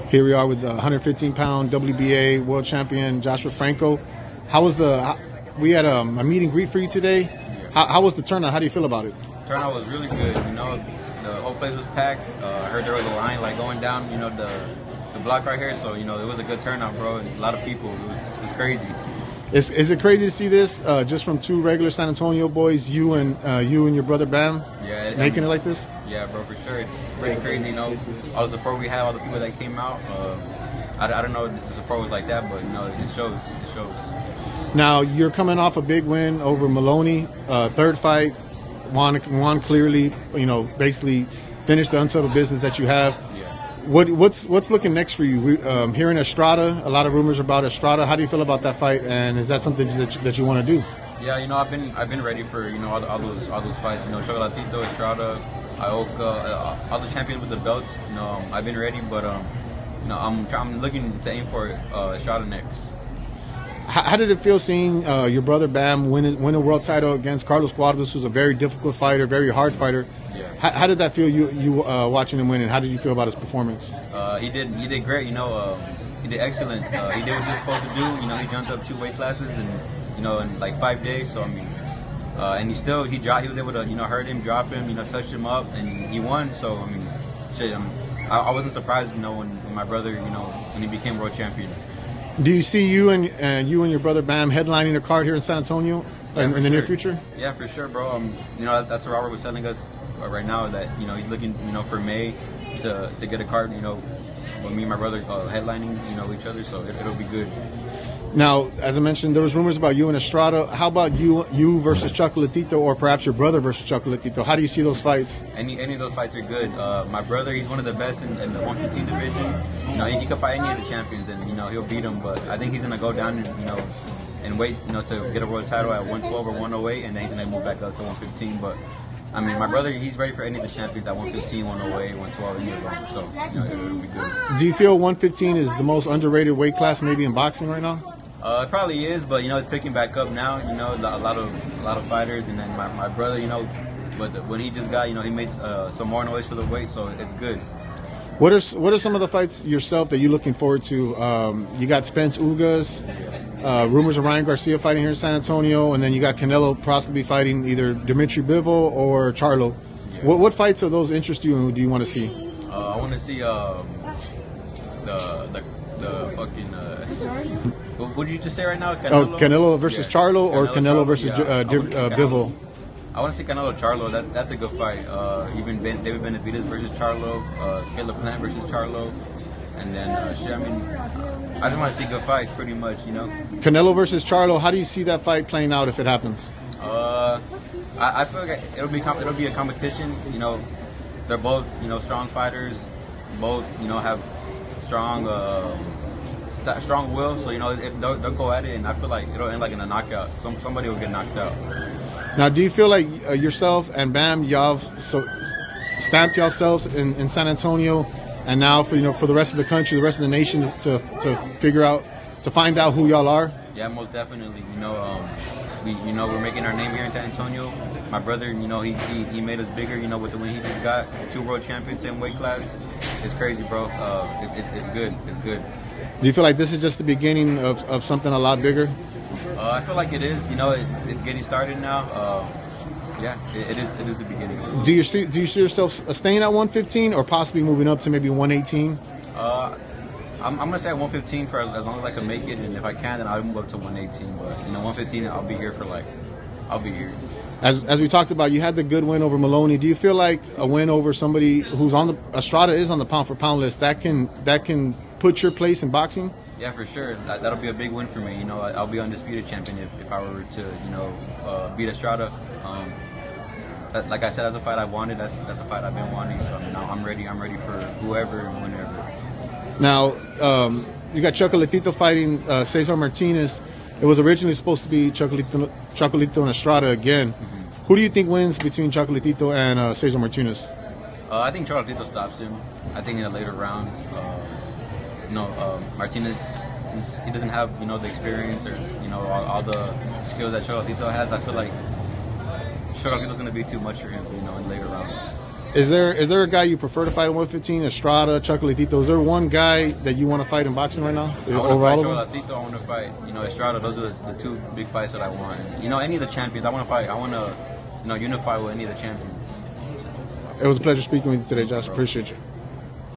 Here we are with the 115-pound WBA world champion Joshua Franco. We had a meet and greet for you today. How was the turnout? How do you feel about it? Turnout was really good. The whole place was packed. I heard there was a line going down, the block right here. So, it was a good turnout, bro. A lot of people. It was crazy. Is it crazy to see this just from two regular San Antonio boys, you and your brother Bam, making it like this? Yeah, bro, for sure. It's pretty crazy, all the support we had, all the people that came out. I don't know if the support was like that, but, it shows. It shows. Now, you're coming off a big win over Maloney, third fight, won clearly, basically finished the unsettled business that you have. What's looking next for you? Hearing Estrada, a lot of rumors about Estrada. How do you feel about that fight? And is that something that you want to do? Yeah, I've been ready for all those fights. Chocolatito, Estrada, Ioka, all the champions with the belts. I've been ready, but I'm looking to aim for Estrada next. How did it feel seeing your brother Bam win a world title against Carlos Cuadras, who's a very difficult fighter, very hard fighter? Yeah. How did that feel? You watching him win, and how did you feel about his performance? He did great. He did excellent. He did what he was supposed to do. He jumped up 2 weight classes in like 5 days. So and he was able to hurt him, drop him, touch him up, and he won. So I wasn't surprised when my brother when he became world champion. Do you see you and your brother Bam headlining a card here in San Antonio in the near future? Yeah, for sure, bro. That's what Robert was telling us right now, that he's looking for May to get a card. With me and my brother headlining each other, so it'll be good. Now, as I mentioned, there was rumors about you and Estrada. How about you versus Chocolatito, or perhaps your brother versus Chocolatito? How do you see those fights? Any of those fights are good. My brother, he's one of the best in the 115 division. He could fight any of the champions, and he'll beat them. But I think he's gonna go down and wait to get a world title at 112 or 108, and then he's gonna move back up to 115. But my brother, he's ready for any of the champions at 115, 108, 112, any of them. So it'll be good. Do you feel 115 is the most underrated weight class maybe in boxing right now? It probably is, but it's picking back up now. A lot of fighters, and then my brother, but when he just got, he made some more noise for the weight, so it's good. What are some of the fights yourself that you're looking forward to? You got Spence Ugas, rumors of Ryan Garcia fighting here in San Antonio, and then you got Canelo possibly fighting either Dimitri Bivol or Charlo. Yeah. What fights of those interest you, and do you want to see? I want to see the fucking. What did you just say right now? Canelo versus Charlo, or Canelo versus Bivol? I want to see Canelo Charlo. That's a good fight. Even David Benavidez versus Charlo, Caleb Plant versus Charlo, and then I just want to see good fights, pretty much. Canelo versus Charlo. How do you see that fight playing out if it happens? I feel like it'll be a competition. They're both strong fighters. Both have strong will. So they'll go at it, and I feel like it'll end in a knockout. Somebody will get knocked out. Now, do you feel like yourself and Bam, y'all stamped yourselves in San Antonio, and now for the rest of the country, the rest of the nation to find out who y'all are? Yeah, most definitely. We're making our name here in San Antonio. My brother, he made us bigger. With the win he just got, 2 world champions, same weight class. It's crazy, bro. It's good. It's good. Do you feel like this is just the beginning of something a lot bigger? I feel like it is. It's getting started now. It is the beginning. Do you see yourself staying at 115 or possibly moving up to maybe 118? I'm gonna say at 115 for as long as I can make it, and if I can, then I'll move up to 118. But 115, I'll be here I'll be here. As we talked about, you had the good win over Maloney. Do you feel like a win over somebody who's Estrada is on the pound for pound list, that can put your place in boxing? Yeah, for sure. That'll be a big win for me. I'll be undisputed champion if I were to beat Estrada. Like I said, that's a fight I wanted. That's a fight I've been wanting. So I'm ready. I'm ready for whoever and whenever. Now, you got Chocolatito fighting Cesar Martinez. It was originally supposed to be Chocolatito and Estrada again. Mm-hmm. Who do you think wins between Chocolatito and Cesar Martinez? I think Chocolatito stops him. I think in the later rounds. Martinez, he doesn't have the experience or all the skills that Chocolatito has. I feel like Chocolatito's going to be too much for him in later rounds. Is there a guy you prefer to fight at 115? Estrada, Chocolatito. Is there one guy that you want to fight in boxing right now? I want to fight Chocolatito. I want to fight, Estrada. Those are the two big fights that I want. Any of the champions I want to fight. I want to, unify with any of the champions. It was a pleasure speaking with you today, Josh. Appreciate you.